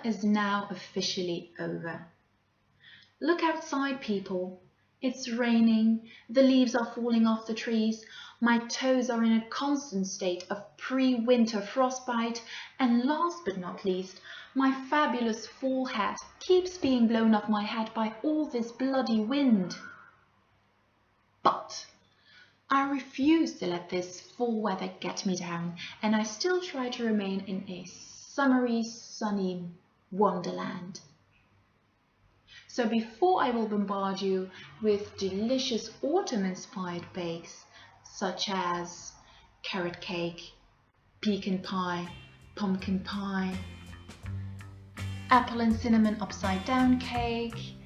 is now officially over. Look outside, people. It's raining, the leaves are falling off the trees, my toes are in a constant state of pre-winter frostbite, and last but not least, my fabulous fall hat keeps being blown off my head by all this bloody wind. But I refuse to let this fall weather get me down, and I still try to remain in a summery, sunny wonderland. So before I will bombard you with delicious autumn-inspired bakes, such as carrot cake, pecan pie, pumpkin pie, apple and cinnamon upside-down cake,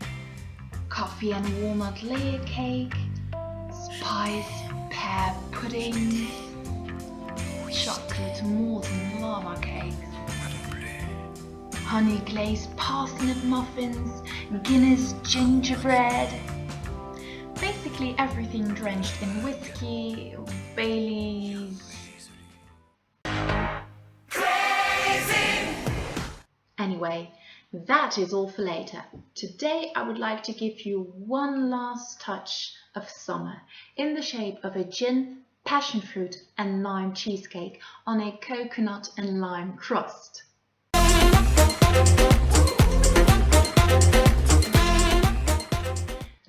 coffee and walnut layer cake, spice pear puddings, chocolate molten lava cakes, honey glazed parsnip muffins, Guinness gingerbread, basically everything drenched in whiskey, Baileys. Crazy! Anyway, that is all for later. Today I would like to give you one last touch of summer in the shape of a gin, passion fruit and lime cheesecake on a coconut and lime crust.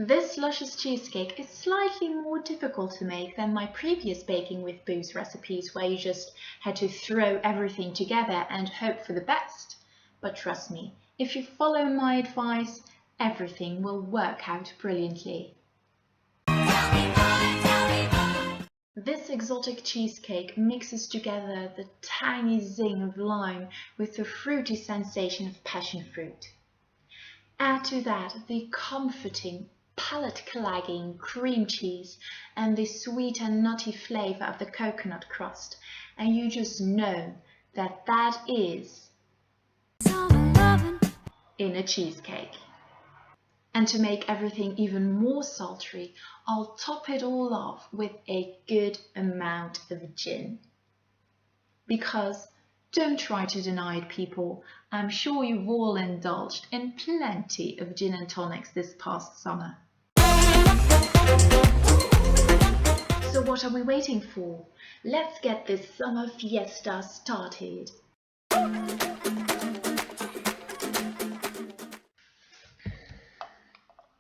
This luscious cheesecake is slightly more difficult to make than my previous baking with booze recipes where you just had to throw everything together and hope for the best. But trust me, if you follow my advice, everything will work out brilliantly. This exotic cheesecake mixes together the tangy zing of lime with the fruity sensation of passion fruit. Add to that the comforting, palate-clagging cream cheese and the sweet and nutty flavour of the coconut crust, and you just know that that is in a cheesecake. And to make everything even more sultry, I'll top it all off with a good amount of gin. Because don't try to deny it, people, I'm sure you've all indulged in plenty of gin and tonics this past summer. So what are we waiting for? Let's get this summer fiesta started.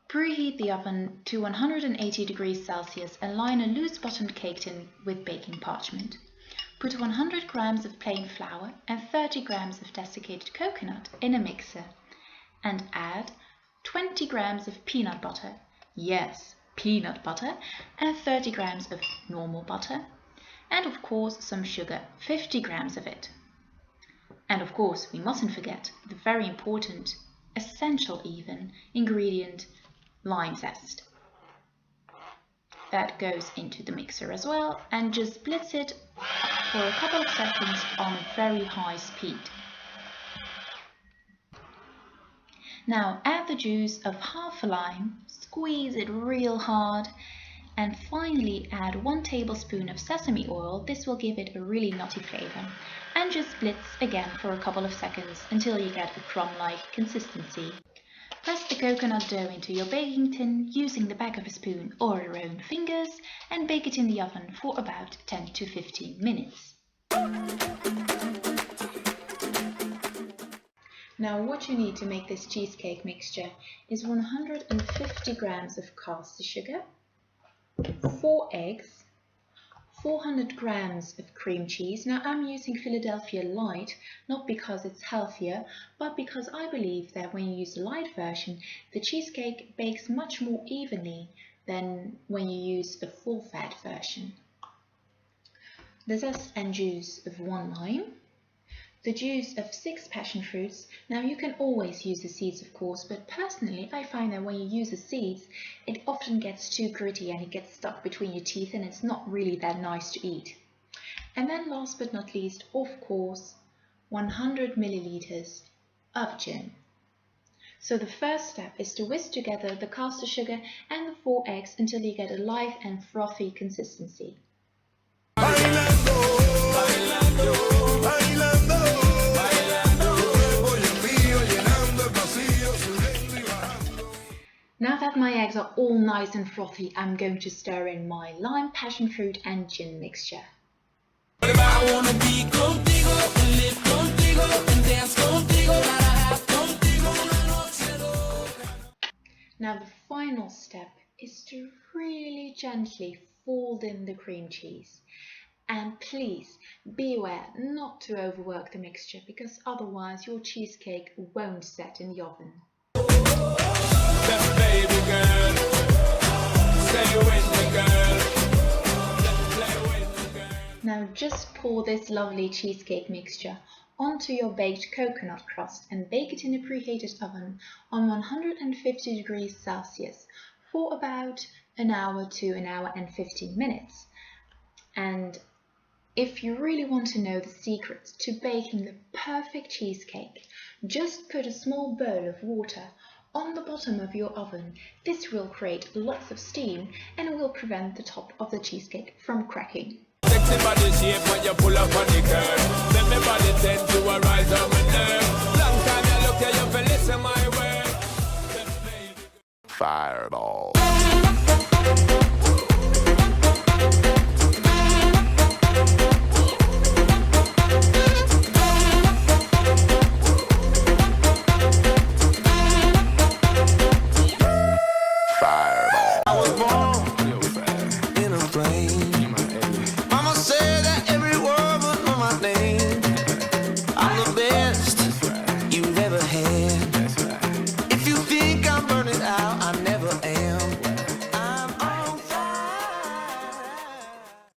Preheat the oven to 180 degrees Celsius and line a loose bottomed cake tin with baking parchment. Put 100 grams of plain flour and 30 grams of desiccated coconut in a mixer and add 20 grams of peanut butter, yes, peanut butter, and 30 grams of normal butter, and of course some sugar, 50 grams of it. And of course we mustn't forget the very important, essential even, ingredient, lime zest. That goes into the mixer as well and just blitz it for a couple of seconds on very high speed. Now add the juice of half a lime, squeeze it real hard, and finally add 1 tablespoon of sesame oil. This will give it a really nutty flavor, and just blitz again for a couple of seconds until you get a crumb-like consistency. Press the coconut dough into your baking tin using the back of a spoon or your own fingers and bake it in the oven for about 10 to 15 minutes. Now what you need to make this cheesecake mixture is 150 grams of caster sugar, 4 eggs, 400 grams of cream cheese. Now I'm using Philadelphia Light, not because it's healthier, but because I believe that when you use the light version, the cheesecake bakes much more evenly than when you use the full fat version. The zest and juice of 1 lime, the juice of 6 passion fruits. Now you can always use the seeds of course, but personally I find that when you use the seeds it often gets too gritty and it gets stuck between your teeth and it's not really that nice to eat. And then last but not least, of course, 100 milliliters of gin. So the first step is to whisk together the caster sugar and the 4 eggs until you get a light and frothy consistency. my eggs are all nice and frothy, I'm going to stir in my lime, passion fruit and gin mixture. Now the final step is to really gently fold in the cream cheese. And please be aware not to overwork the mixture, because otherwise your cheesecake won't set in the oven. Now just pour this lovely cheesecake mixture onto your baked coconut crust and bake it in a preheated oven on 150 degrees Celsius for about an hour to an hour and 15 minutes. And if you really want to know the secrets to baking the perfect cheesecake, just put a small bowl of water on the bottom of your oven. This will create lots of steam and will prevent the top of the cheesecake from cracking. Sexy body shape when you pull up on the curve. Let me body tend to arise on my nerve. Long time you look at you for listen my word. Fireball.